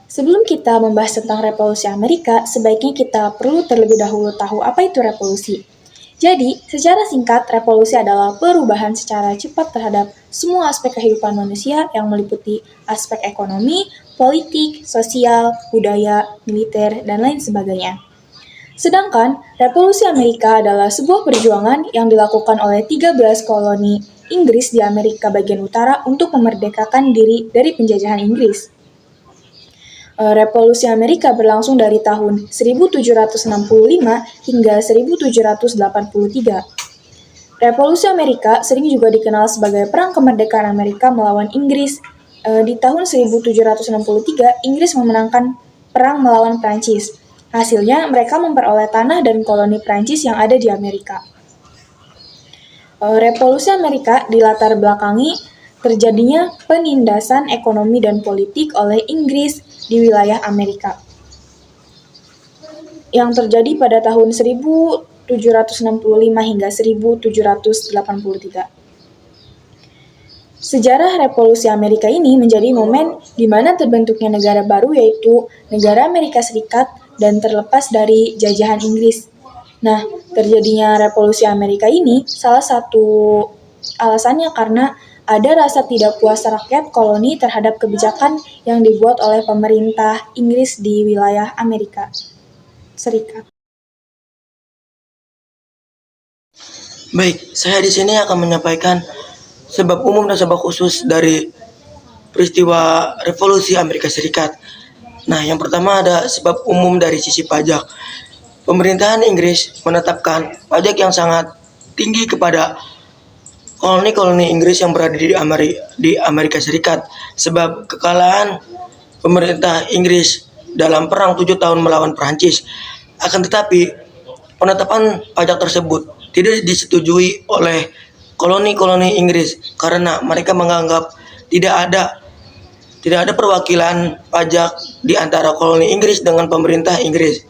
Sebelum kita membahas tentang revolusi Amerika, sebaiknya kita perlu terlebih dahulu tahu apa itu revolusi. Jadi, secara singkat, revolusi adalah perubahan secara cepat terhadap semua aspek kehidupan manusia yang meliputi aspek ekonomi, politik, sosial, budaya, militer, dan lain sebagainya. Sedangkan, revolusi Amerika adalah sebuah perjuangan yang dilakukan oleh 13 koloni Inggris di Amerika bagian utara untuk memerdekakan diri dari penjajahan Inggris. Revolusi Amerika berlangsung dari tahun 1765 hingga 1783. Revolusi Amerika sering juga dikenal sebagai Perang Kemerdekaan Amerika melawan Inggris. Di tahun 1763, Inggris memenangkan perang melawan Prancis. Hasilnya, mereka memperoleh tanah dan koloni Prancis yang ada di Amerika. Revolusi Amerika dilatar belakangi terjadinya penindasan ekonomi dan politik oleh Inggris di wilayah Amerika yang terjadi pada tahun 1765 hingga 1783. Sejarah revolusi Amerika ini menjadi momen di mana terbentuknya negara baru, yaitu negara Amerika Serikat, dan terlepas dari jajahan Inggris. Nah, terjadinya revolusi Amerika ini salah satu alasannya karena ada rasa tidak puas rakyat koloni terhadap kebijakan yang dibuat oleh pemerintah Inggris di wilayah Amerika Serikat. Baik, saya di sini akan menyampaikan sebab umum dan sebab khusus dari peristiwa revolusi Amerika Serikat. Nah, yang pertama ada sebab umum dari sisi pajak. Pemerintahan Inggris menetapkan pajak yang sangat tinggi kepada koloni-koloni Inggris yang berada di Amerika Serikat sebab kekalahan pemerintah Inggris dalam perang 7 tahun melawan Prancis. Akan tetapi, penetapan pajak tersebut tidak disetujui oleh koloni-koloni Inggris karena mereka menganggap tidak ada perwakilan pajak di antara koloni Inggris dengan pemerintah Inggris.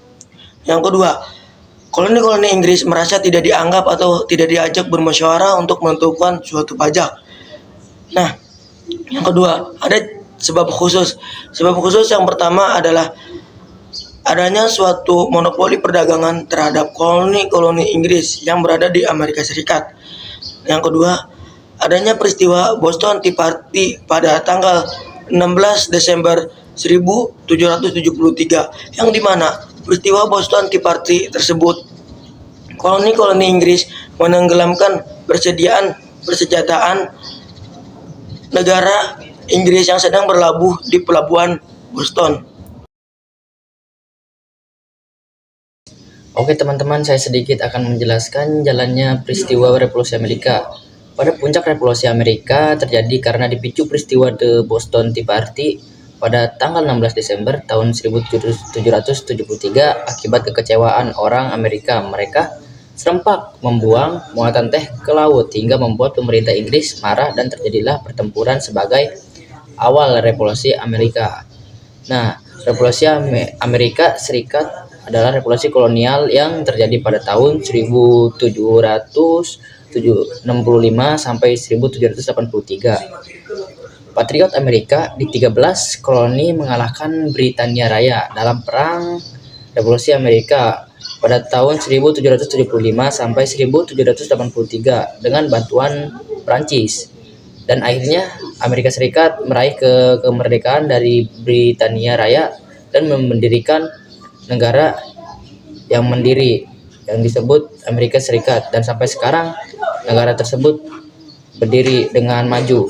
Yang kedua, koloni-koloni Inggris merasa tidak dianggap atau tidak diajak bermusyawarah untuk menentukan suatu pajak. Nah, yang kedua, ada sebab khusus. Sebab khusus yang pertama adalah adanya suatu monopoli perdagangan terhadap koloni-koloni Inggris yang berada di Amerika Serikat. Yang kedua, adanya peristiwa Boston Tea Party pada tanggal 16 Desember 1773 yang dimana peristiwa Boston Tea Party tersebut koloni-koloni Inggris menenggelamkan persenjataan negara Inggris yang sedang berlabuh di pelabuhan Boston. Oke teman-teman, saya sedikit akan menjelaskan jalannya peristiwa revolusi Amerika. Pada puncak revolusi Amerika terjadi karena dipicu peristiwa The Boston Tea Party pada tanggal 16 Desember tahun 1773 akibat kekecewaan orang Amerika. Mereka serempak membuang muatan teh ke laut hingga membuat pemerintah Inggris marah dan terjadilah pertempuran sebagai awal revolusi Amerika. Nah, revolusi Amerika Serikat adalah revolusi kolonial yang terjadi pada tahun 1765 sampai 1783. Patriot Amerika di 13 koloni mengalahkan Britania Raya dalam perang revolusi Amerika pada tahun 1775 sampai 1783 dengan bantuan Prancis. Dan akhirnya Amerika Serikat meraih kemerdekaan dari Britania Raya dan mendirikan negara yang mandiri yang disebut Amerika Serikat, dan sampai sekarang negara tersebut berdiri dengan maju.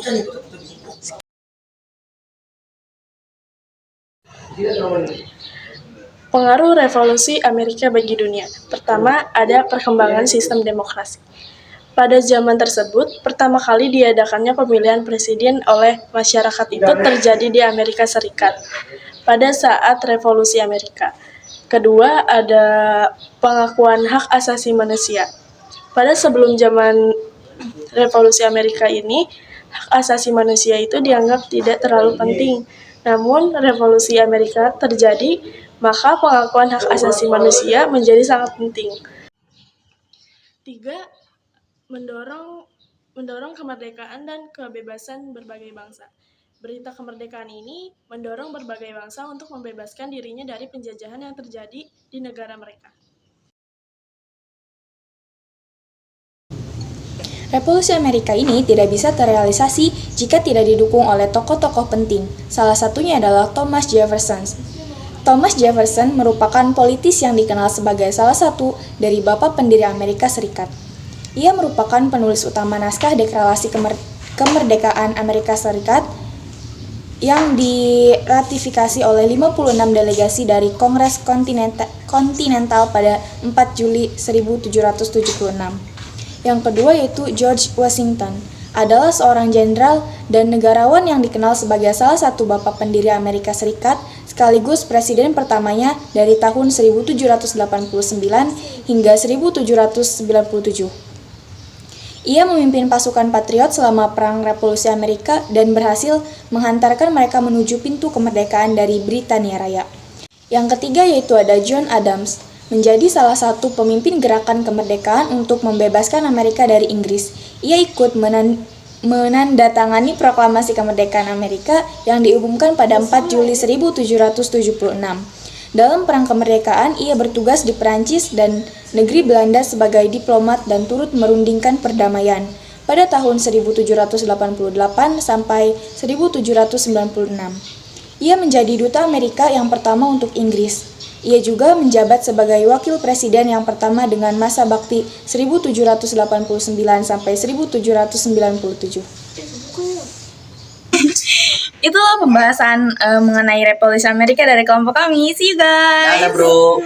Pengaruh revolusi Amerika bagi dunia. Pertama, ada perkembangan sistem demokrasi. Pada zaman tersebut, pertama kali diadakannya pemilihan presiden oleh masyarakat itu terjadi di Amerika Serikat pada saat revolusi Amerika. Kedua, ada pengakuan hak asasi manusia. Pada sebelum zaman revolusi Amerika ini, hak asasi manusia itu dianggap tidak terlalu penting. Namun, revolusi Amerika terjadi, maka pengakuan hak asasi manusia menjadi sangat penting. Tiga, mendorong kemerdekaan dan kebebasan berbagai bangsa. Berita kemerdekaan ini mendorong berbagai bangsa untuk membebaskan dirinya dari penjajahan yang terjadi di negara mereka. Revolusi Amerika ini tidak bisa terrealisasi jika tidak didukung oleh tokoh-tokoh penting. Salah satunya adalah Thomas Jefferson. Thomas Jefferson merupakan politis yang dikenal sebagai salah satu dari bapak pendiri Amerika Serikat. Ia merupakan penulis utama naskah Deklarasi Kemerdekaan Amerika Serikat yang diratifikasi oleh 56 delegasi dari Kongres Kontinental pada 4 Juli 1776. Yang kedua yaitu George Washington, adalah seorang jenderal dan negarawan yang dikenal sebagai salah satu bapak pendiri Amerika Serikat sekaligus presiden pertamanya dari tahun 1789 hingga 1797. Ia memimpin pasukan patriot selama Perang Revolusi Amerika dan berhasil menghantarkan mereka menuju pintu kemerdekaan dari Britania Raya. Yang ketiga yaitu ada John Adams, menjadi salah satu pemimpin gerakan kemerdekaan untuk membebaskan Amerika dari Inggris. Ia ikut menandatangani proklamasi kemerdekaan Amerika yang diumumkan pada 4 Juli 1776. Dalam Perang Kemerdekaan, ia bertugas di Perancis dan negeri Belanda sebagai diplomat dan turut merundingkan perdamaian pada tahun 1788 sampai 1796. Ia menjadi duta Amerika yang pertama untuk Inggris. Ia juga menjabat sebagai wakil presiden yang pertama dengan masa bakti 1789 sampai 1797. Itulah pembahasan mengenai Revolusi Amerika dari kelompok kami. See you guys. Dadah bro.